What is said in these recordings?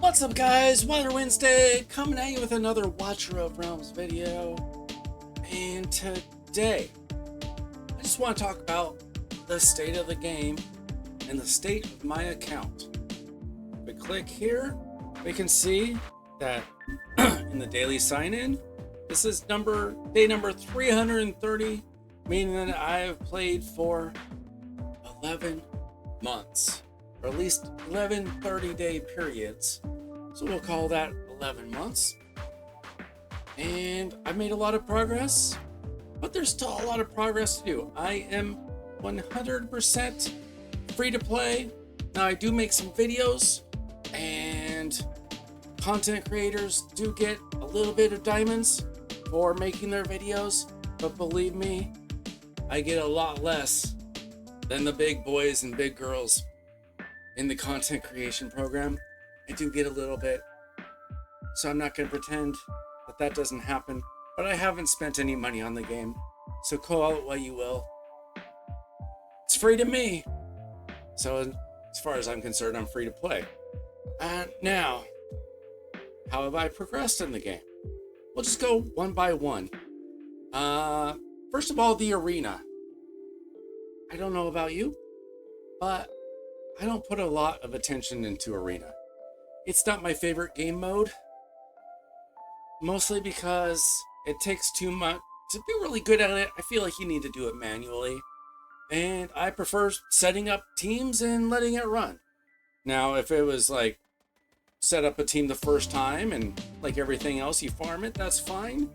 What's up, guys? Wonder Wednesday coming at you with another Watcher of Realms video. And today, I just want to talk about the state of the game and the state of my account. If we click here, we can see that in the daily sign-in, this is day number 330, meaning that I have played for 11 months, or at least 11 30-day periods. So we'll call that 11 months. And I've made a lot of progress, but there's still a lot of progress to do. I am 100% free to play. Now I do make some videos, and content creators do get a little bit of diamonds for making their videos, but believe me, I get a lot less than the big boys and big girls in the content creation program. I do get a little bit, so I'm not going to pretend that doesn't happen, but I haven't spent any money on the game, so call it what you will. It's free to me, so as far as I'm concerned, I'm free to play. Now, how have I progressed in the game? We'll just go one by one. First of all, the arena. I don't know about you, but I don't put a lot of attention into arena. It's not my favorite game mode, mostly because it takes too much to be really good at it. I feel like you need to do it manually, and I prefer setting up teams and letting it run. Now, if it was like set up a team the first time and like everything else, you farm it, that's fine,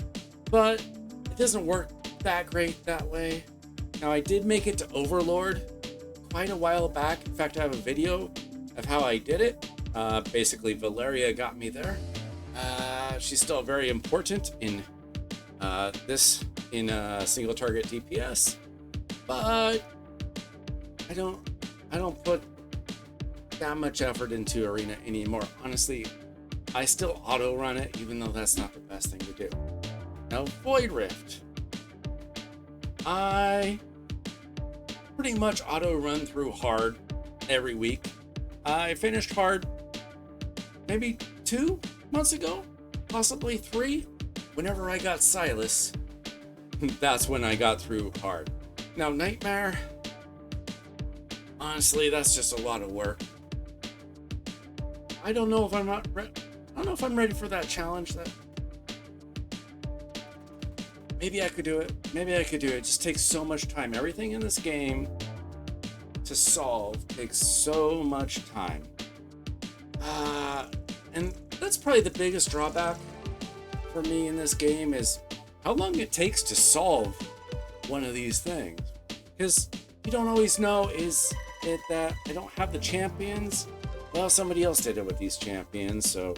but it doesn't work that great that way. Now, I did make it to Overlord quite a while back. In fact, I have a video of how I did it. Basically, Valeria got me there. She's still very important in single target DPS, but I don't put that much effort into arena anymore. Honestly, I still auto run it, even though that's not the best thing to do. Now, Void Rift, I pretty much auto run through hard every week. I finished hard maybe 2 months ago, possibly 3. Whenever I got Silas, that's when I got through hard. Now, Nightmare, honestly, that's just a lot of work. I don't know if I'm ready for that challenge. Maybe I could do it. It just takes so much time. Everything in this game to solve takes so much time. And that's probably the biggest drawback for me in this game, is how long it takes to solve one of these things. Because you don't always know, is it that I don't have the champions? Well, somebody else did it with these champions, so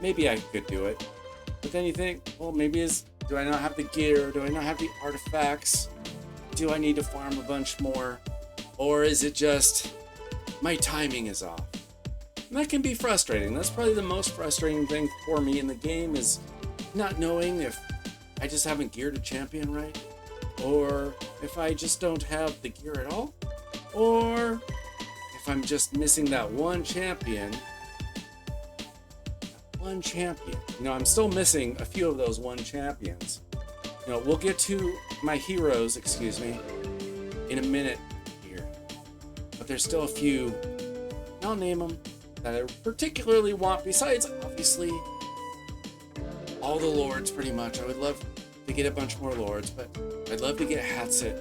maybe I could do it. But then you think, well, do I not have the gear? Do I not have the artifacts? Do I need to farm a bunch more? Or is it just my timing is off? And that can be frustrating. That's probably the most frustrating thing for me in the game, is not knowing if I just haven't geared a champion right, or if I just don't have the gear at all, or if I'm just missing that one champion. I'm still missing a few of those one champions. We'll get to my heroes, in a minute here. But there's still a few, I'll name them, that I particularly want, besides, obviously, all the lords, pretty much. I would love to get a bunch more lords, but I'd love to get Hatsit.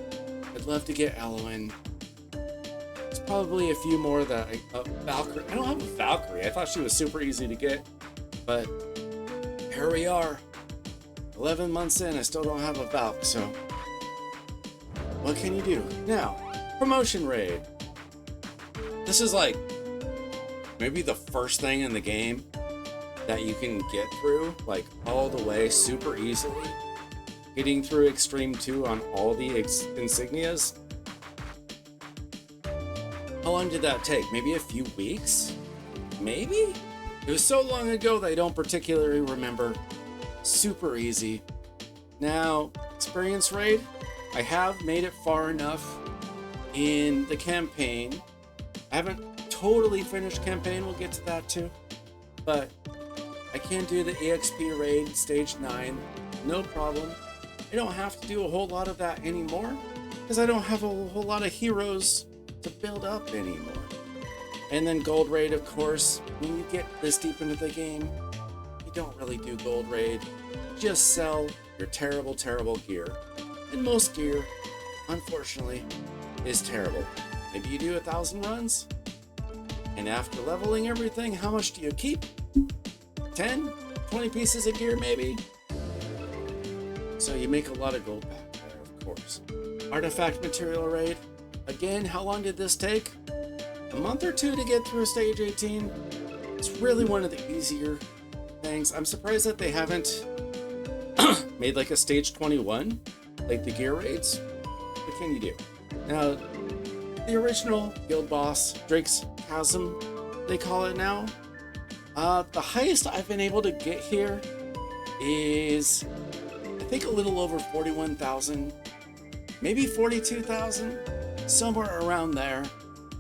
I'd love to get Elwyn. There's probably a few more that Valkyrie. I don't have a Valkyrie. I thought she was super easy to get, but here we are. 11 months in, I still don't have a Valk, so what can you do? Now, promotion raid. This is like maybe the first thing in the game that you can get through, like all the way, super easily. Getting through Extreme 2 on all the insignias. How long did that take? Maybe a few weeks? Maybe? It was so long ago that I don't particularly remember. Super easy. Now, experience raid, I have made it far enough in the campaign. I haven't totally finished campaign, we'll get to that too. but I can do the EXP raid stage 9, no problem. I don't have to do a whole lot of that anymore because I don't have a whole lot of heroes to build up anymore. And then gold raid, of course, when you get this deep into the game, you don't really do gold raid. Just sell your terrible, terrible gear. And most gear, unfortunately, is terrible. Maybe you do 1,000 runs, and after leveling everything, how much do you keep? 10, 20 pieces of gear maybe? So you make a lot of gold back there, of course. Artifact material raid. Again, how long did this take? A month or two to get through stage 18. It's really one of the easier things. I'm surprised that they haven't made like a stage 21, like the gear raids. What can you do? Now, the original guild boss, Drake's Chasm, they call it now. The highest I've been able to get here is, I think, a little over 41,000, maybe 42,000, somewhere around there.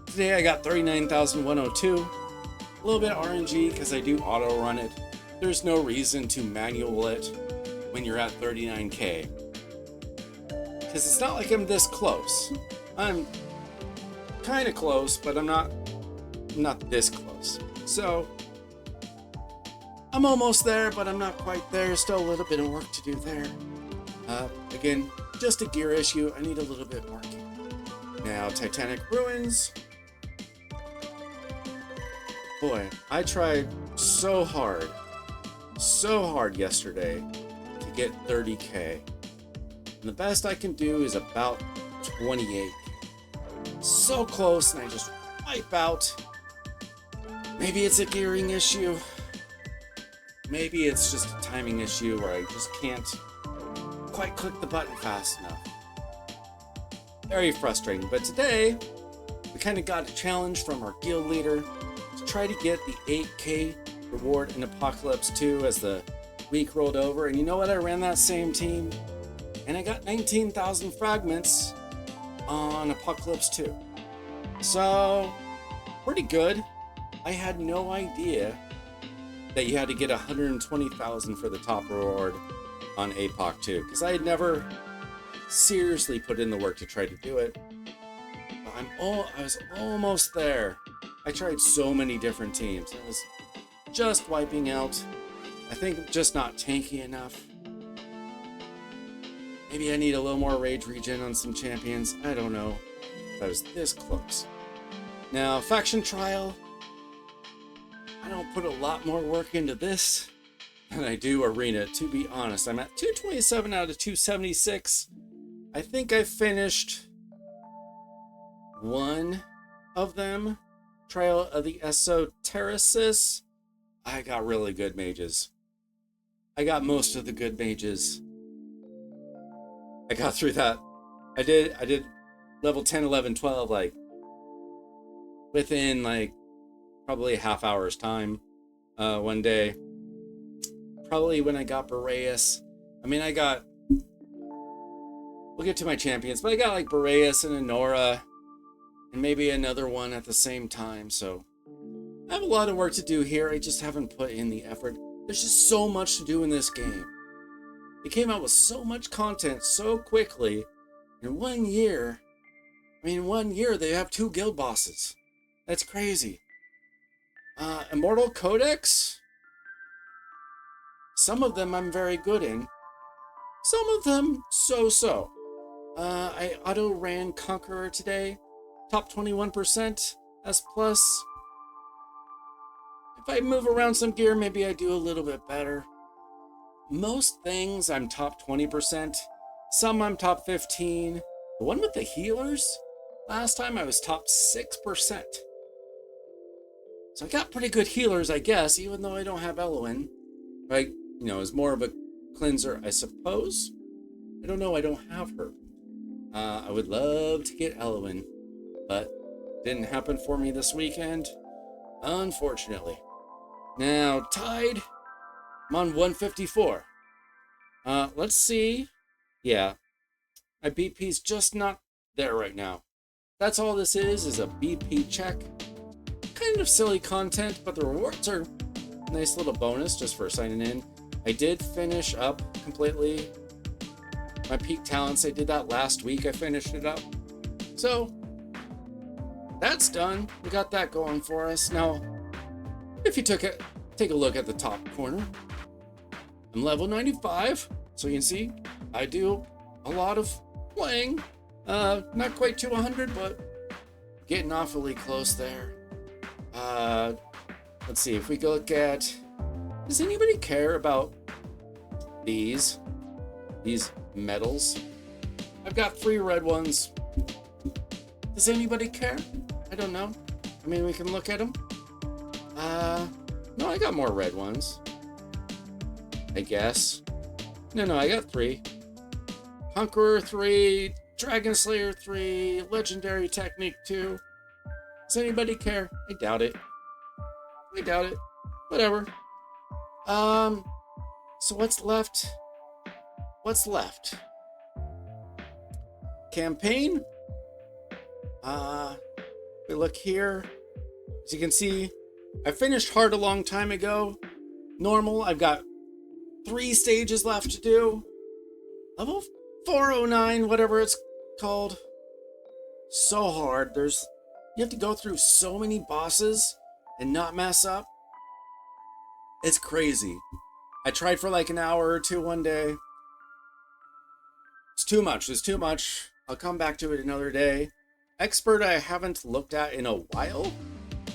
Today I got 39,102. A little bit of RNG because I do auto run it. There's no reason to manual it when you're at 39k. Because it's not like I'm this close. I'm kind of close, but I'm not this close. So I'm almost there, but I'm not quite there. Still a little bit of work to do there. Again, just a gear issue. I need a little bit more gear. Now, Titanic Ruins. Boy, I tried so hard yesterday to get 30k. And the best I can do is about 28k. So close, and I just wipe out. Maybe it's a gearing issue. Maybe it's just a timing issue where I just can't quite click the button fast enough. Very frustrating, but today we kind of got a challenge from our guild leader to try to get the 8k reward in Apocalypse 2 as the week rolled over. And you know what? I ran that same team and I got 19,000 fragments on Apocalypse 2. So, pretty good. I had no idea that you had to get 120,000 for the top reward on APOC 2, because I had never seriously put in the work to try to do it. But I was almost there. I tried so many different teams. I was just wiping out. I think just not tanky enough. Maybe I need a little more rage regen on some champions. I don't know. But I was this close. Now, faction trial. I don't put a lot more work into this than I do arena, to be honest. I'm at 227 out of 276. I think I finished one of them. Trial of the Esotericist. I got really good mages. I got most of the good mages. I got through that. I did level 10, 11, 12, like, within, like, probably a half hour's time one day. Probably when I got Boreas. I mean, we'll get to my champions, but I got like Boreas and Anora and maybe another one at the same time. So I have a lot of work to do here. I just haven't put in the effort. There's just so much to do in this game. It came out with so much content so quickly. In 1 year, I mean, in 1 year, they have 2 guild bosses. That's crazy. Immortal Codex? Some of them I'm very good in. Some of them, so-so. I auto-ran Conqueror today. Top 21% S+. If I move around some gear, maybe I do a little bit better. Most things I'm top 20%. Some I'm top 15. The one with the healers? Last time I was top 6%. So I got pretty good healers, I guess, even though I don't have Elowen. Right? You know, is more of a cleanser, I suppose. I don't know, I don't have her. I would love to get Elowen, but didn't happen for me this weekend, unfortunately. Now, Tide, I'm on 154. Let's see. Yeah, my BP's just not there right now. That's all this is a BP check. Kind of silly content, but the rewards are nice little bonus just for signing in. I did finish up completely my peak talents. I did that last week. I finished it up. So that's done. We got that going for us. Now, if you take a look at the top corner, I'm level 95. So you can see I do a lot of playing. Not quite to 100, but getting awfully close there. Let's see if we go look at, does anybody care about these medals? I've got 3 red ones. Does anybody care? I don't know. I mean, we can look at them. No, I got more red ones, I guess. No, I got 3. Conqueror 3, Dragon Slayer 3, Legendary Technique 2. Does anybody care? I doubt it. Whatever. So what's left? Campaign. We look here. As you can see, I finished hard a long time ago. Normal, I've got 3 stages left to do. Level 409, whatever it's called. So hard. You have to go through so many bosses and not mess up. It's crazy. I tried for like an hour or 2 one day. It's too much. I'll come back to it another day. Expert I haven't looked at in a while.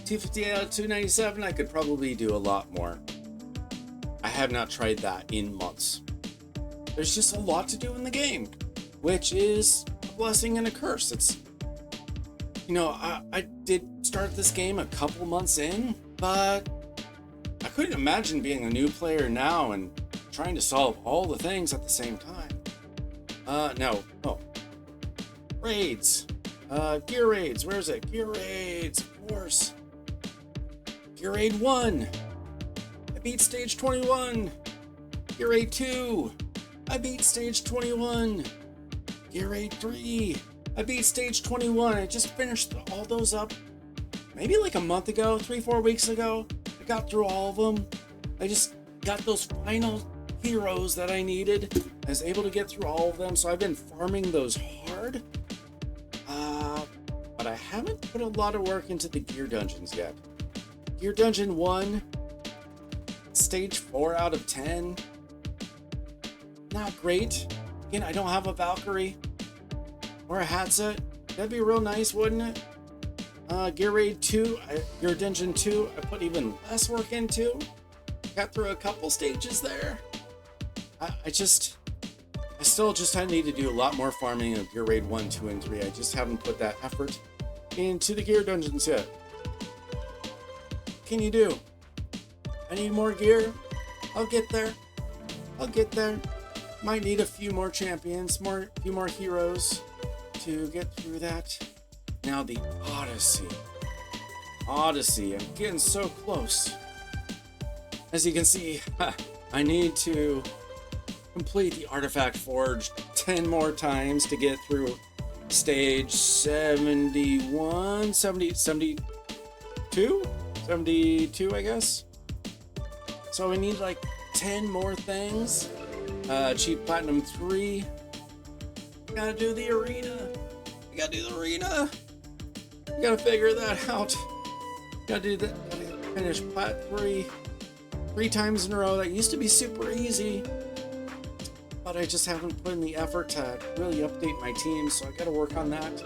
250 out of 297, I could probably do a lot more. I have not tried that in months. There's just a lot to do in the game, which is a blessing and a curse. I did start this game a couple months in, but I couldn't imagine being a new player now and trying to solve all the things at the same time. Raids. Gear raids. Where is it? Gear raids, of course. Gear raid 1. I beat stage 21. Gear raid 2. I beat stage 21. Gear raid 3. I beat stage 21. I just finished all those up maybe like a month ago, 3-4 weeks ago. I got through all of them. I just got those final heroes that I needed. I was able to get through all of them, so I've been farming those hard. But I haven't put a lot of work into the gear dungeons yet. Gear dungeon 1, stage 4 out of 10. Not great. Again, I don't have a Valkyrie or a Hatset. That'd be real nice, wouldn't it? Gear raid 2, Gear dungeon 2, I put even less work into. Got through a couple stages there. I still just need to do a lot more farming of Gear raid 1, 2, and 3. I just haven't put that effort into the gear dungeons yet. What can you do? I need more gear. I'll get there. Might need a few more champions, few more heroes to get through that. Now the Odyssey. I'm getting so close. As you can see, I need to complete the Artifact Forge 10 more times to get through stage 71, 72, I guess. So we need like 10 more things. Cheap Platinum 3. Gotta do the arena. Gotta figure that out. Gotta do that. Gotta finish Plat 3 times in a row. That used to be super easy, but I just haven't put in the effort to really update my team, so I gotta work on that.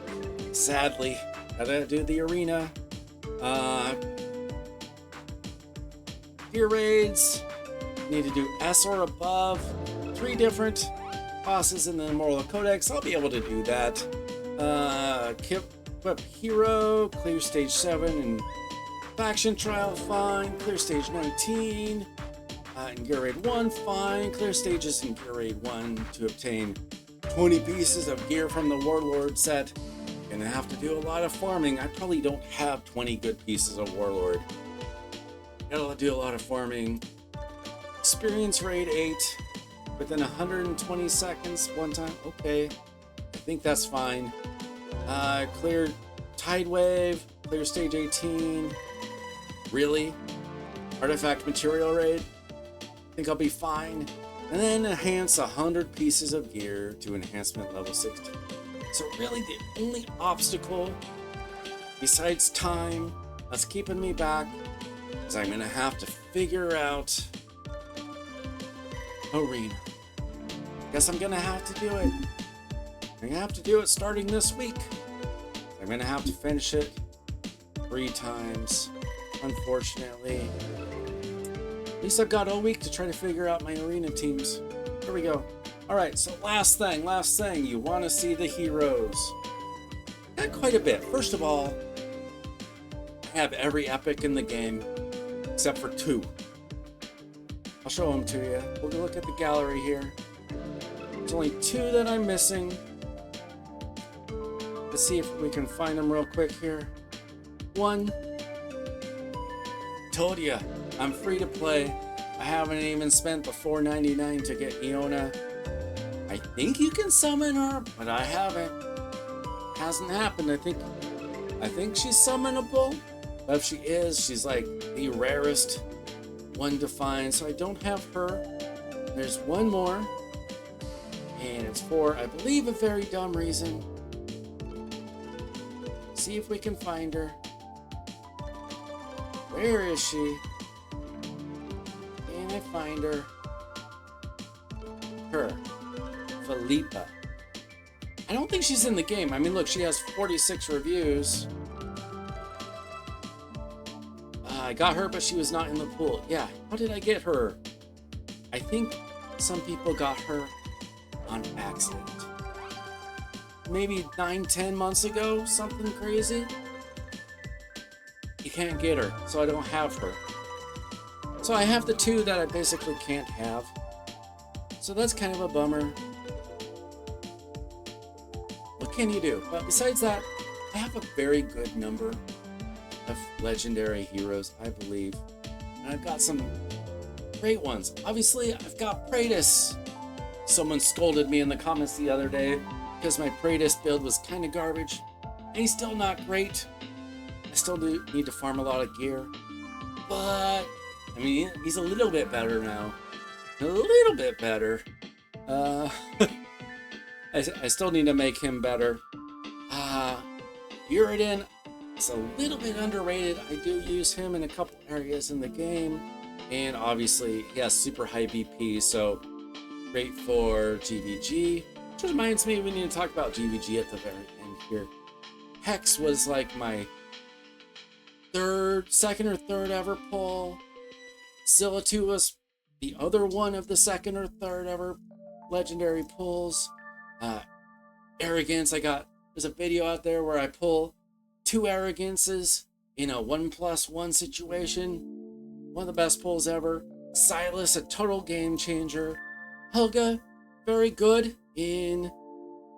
Sadly, gotta do the arena. Gear raids. Need to do S or above. 3 different bosses in the Immortal Codex. I'll be able to do that. Equip hero, clear stage 7 and faction trial, fine. Clear stage 19 in Gear Raid 1, fine. Clear stages in Gear Raid 1 to obtain 20 pieces of gear from the Warlord set. Gonna have to do a lot of farming. I probably don't have 20 good pieces of Warlord. Gotta do a lot of farming. Experience Raid 8 within 120 seconds one time. Okay, I think that's fine. Clear Tide Wave, clear stage 18. Really? artifact material raid. I think I'll be fine. And then enhance 100 pieces of gear to enhancement level 16. So really the only obstacle besides time that's keeping me back is I'm gonna have to figure out arena. Guess I'm gonna have to do it. I'm gonna have to do it starting this week. I'm gonna have to finish it 3 times, unfortunately. At least I've got all week to try to figure out my arena teams. Here we go. Alright, so last thing, you want to see the heroes. Got quite a bit. First of all, I have every epic in the game, except for 2. I'll show them to you. We'll look at the gallery here. There's only 2 that I'm missing. Let's see if we can find them real quick here. 1. Told ya, I'm free to play. I haven't even spent the $4.99 to get Iona. I think you can summon her, but I haven't. Hasn't happened. I think she's summonable. But if she is, she's like the rarest one to find. So I don't have her. There's 1 more. And it's for, I believe, a very dumb reason. See if we can find her. Where is she? Can I find her? Her. Philippa. I don't think she's in the game. I mean, look, she has 46 reviews. I got her, but she was not in the pool. Yeah, how did I get her? I think some people got her on accident. Maybe 9-10 months ago, something crazy. You can't get her, so I don't have her. So I have the 2 that I basically can't have. So that's kind of a bummer. What can you do? But besides that, I have a very good number of legendary heroes, I believe. And I've got some great ones. Obviously, I've got Praetus. Someone scolded me in the comments the other day because my Praetus build was kind of garbage. And he's still not great. I still do need to farm a lot of gear. But, I mean, he's a little bit better now. A little bit better. I still need to make him better. Uridin is a little bit underrated. I do use him in a couple areas in the game. And obviously, he has super high BP, so great for GVG. Which reminds me, we need to talk about GVG at the very end here. Hex was like my second or third ever pull. Zilla2 was the other one of the second or third ever legendary pulls. Arrogance, there's a video out there where I pull 2 arrogances in a 1+1 situation. One of the best pulls ever. Silas, a total game changer. Helga, very good in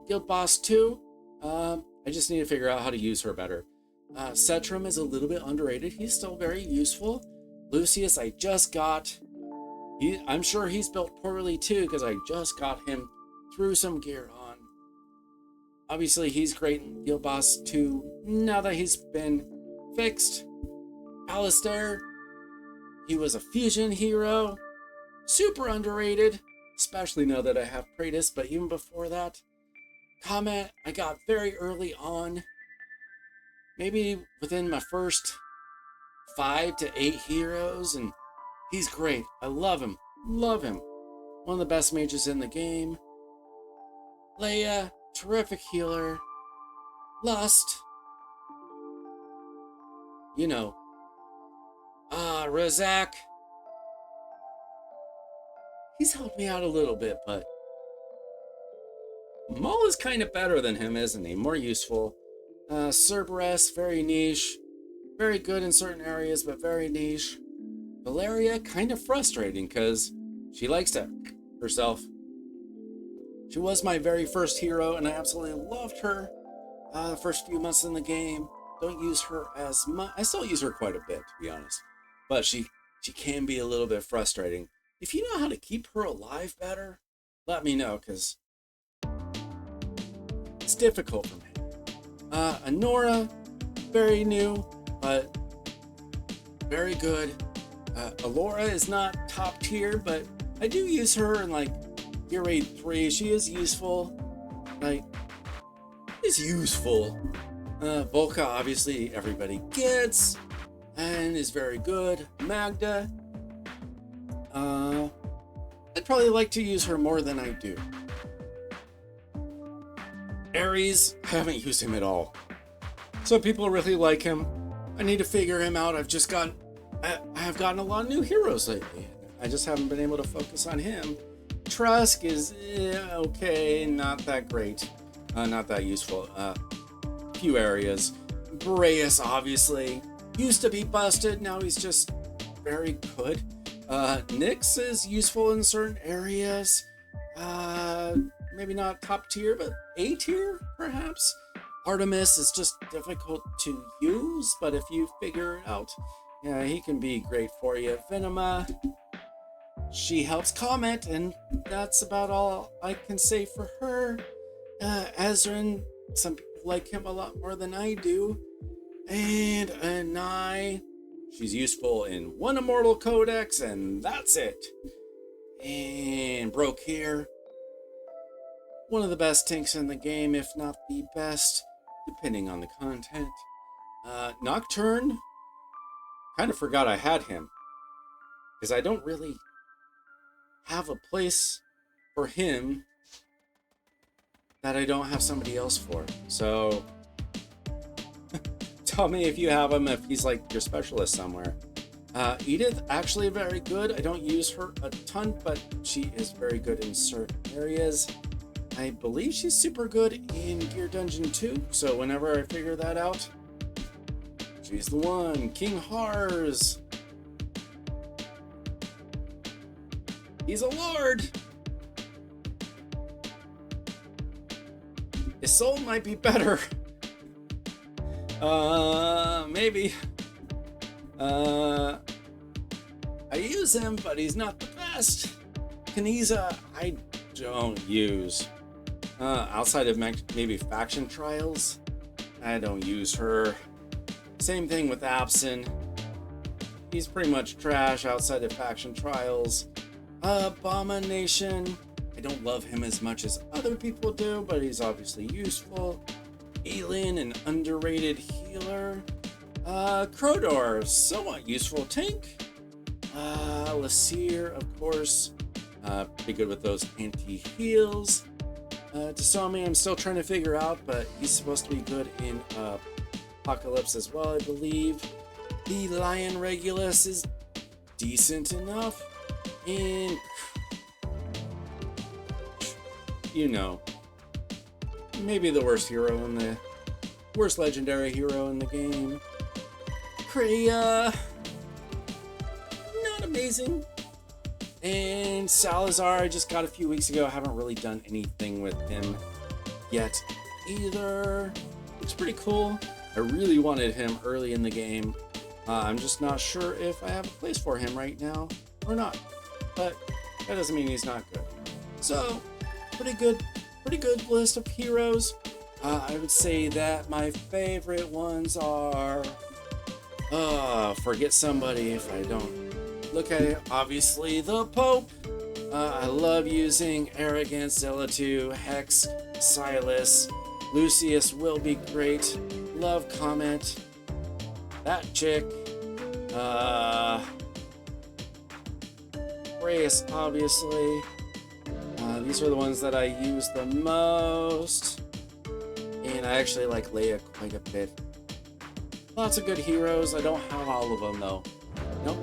Guild Boss 2. I just need to figure out how to use her better. Cetrum is a little bit underrated. He's still very useful. Lucius, I just got. I'm sure he's built poorly too because I just got him through some gear on. Obviously, he's great in Guild Boss 2 now that he's been fixed. Alistair, he was a fusion hero. Super underrated, especially now that I have Praetus, but even before that. Comet, I got very early on. Maybe within my first 5 to 8 heroes, and he's great. I love him. Love him. One of the best mages in the game. Leia, terrific healer. Lust. You know. Razak. He's helped me out a little bit, but Maul is kind of better than him, isn't he? More useful. Cerberus, very niche. Very good in certain areas, but very niche. Valeria, kind of frustrating because she likes to herself. She was my very first hero, and I absolutely loved her the first few months in the game. Don't use her as much. I still use her quite a bit, to be honest. But she can be a little bit frustrating. If you know how to keep her alive better, let me know, because it's difficult for me. Anora, very new, but very good. Alora is not top tier, but I do use her in like Gear Raid 3. She is useful. Like, is useful. Volca, obviously, everybody gets and is very good. Magda, I'd probably like to use her more than I do. Ares, I haven't used him at all. Some people really like him. I need to figure him out. I have gotten a lot of new heroes lately. I just haven't been able to focus on him. Trusk is okay, not that great, not that useful. Few areas. Boreas, obviously, used to be busted. Now he's just very good. Nyx is useful in certain areas. Maybe not top tier, but A tier, perhaps. Artemis is just difficult to use, but if you figure it out, yeah, he can be great for you. Venema, she helps Comet, and that's about all I can say for her. Ezrin, some people like him a lot more than I do. And Anai, she's useful in one Immortal Codex, and that's it. And Brokir, one of the best tanks in the game, if not the best, depending on the content. Nocturne, kind of forgot I had him, because I don't really have a place for him that I don't have somebody else for. So tell me if you have him, if he's like your specialist somewhere. Edith, actually very good. I don't use her a ton, but she is very good in certain areas. I believe she's super good in Gear Dungeon 2, so whenever I figure that out, she's the one. King Hars. He's a lord. His soul might be better. Maybe. I use him, but he's not the best. Kaniza, I don't use. Outside of maybe Faction Trials, I don't use her. Same thing with Absin. He's pretty much trash outside of Faction Trials. Abomination, I don't love him as much as other people do, but he's obviously useful. Alien, an underrated healer. Crodor, somewhat useful tank. Lasir, of course, pretty good with those anti-heals. Tasami, I'm still trying to figure out, but he's supposed to be good in Apocalypse as well, I believe. The Lion Regulus is decent enough. And you know, maybe the worst legendary hero in the game. Kreia, not amazing. And Salazar, I just got a few weeks ago. I haven't really done anything with him yet either. Looks pretty cool. I really wanted him early in the game. I'm just not sure if I have a place for him right now or not. But that doesn't mean he's not good. So, pretty good list of heroes. I would say that my favorite ones are... forget somebody if I don't look at it. Obviously, the Pope. I love using Arrogance, Zealot2, Hex, Silas. Lucius will be great. Love Comet. That chick. Reyes, obviously. These are the ones that I use the most. And I actually like Leia quite a bit. Lots of good heroes. I don't have all of them, though. Nope.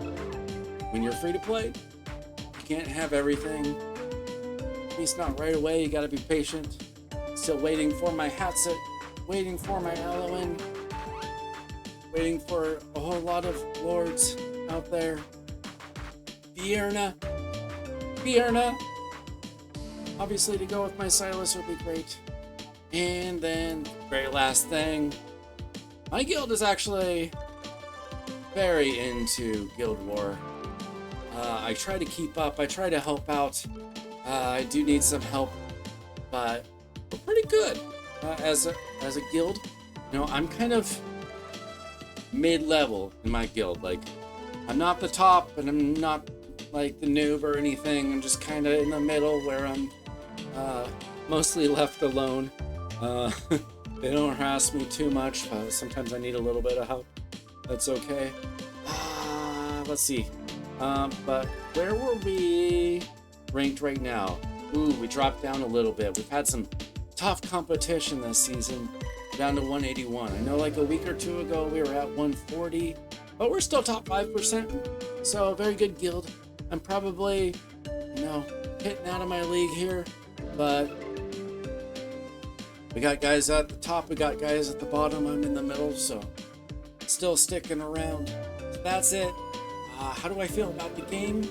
When you're free to play, you can't have everything. At least not right away. You gotta be patient. Still waiting for my Hatset. Waiting for my Eloin. Waiting for a whole lot of lords out there. Fierna. Obviously, to go with my Silas would be great. And then, very last thing. My guild is actually very into Guild War. I try to keep up. I try to help out. I do need some help, but we're pretty good as a guild. You know, I'm kind of mid-level in my guild. Like, I'm not the top, and I'm not like the noob or anything. I'm just kind of in the middle where I'm mostly left alone. Uh, they don't harass me too much. Sometimes I need a little bit of help. That's okay. Let's see. But where were we ranked right now? Ooh, we dropped down a little bit. We've had some tough competition this season, down to 181. I know like a week or two ago we were at 140, but we're still top 5%. So a very good guild. I'm probably, hitting out of my league here, but we got guys at the top, we got guys at the bottom, I'm in the middle, so still sticking around. So that's it. How do I feel about the game?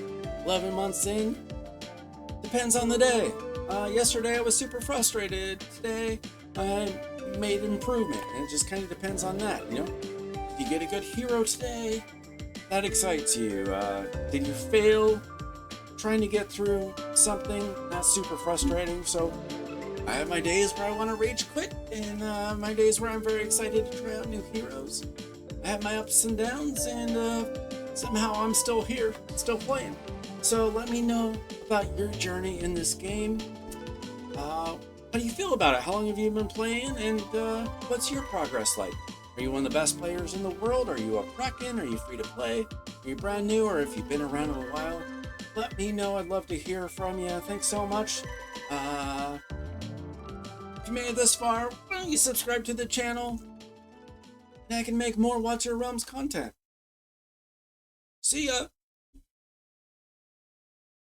11 months in? Depends on the day. Yesterday I was super frustrated. Today I made improvement. And it just kind of depends on that, If you get a good hero today, that excites you. Did you fail trying to get through something? That's super frustrating. So I have my days where I want to rage quit, and my days where I'm very excited to try out new heroes. I have my ups and downs, and somehow I'm still here, still playing. So let me know about your journey in this game. How do you feel about it? How long have you been playing, and what's your progress like? Are you one of the best players in the world? Are you a Prekin? Are you free to play? Are you brand new, or if you've been around a while? Let me know. I'd love to hear from you. Thanks so much. If you made it this far, why don't you subscribe to the channel, and I can make more Watch Your Realms content. See ya!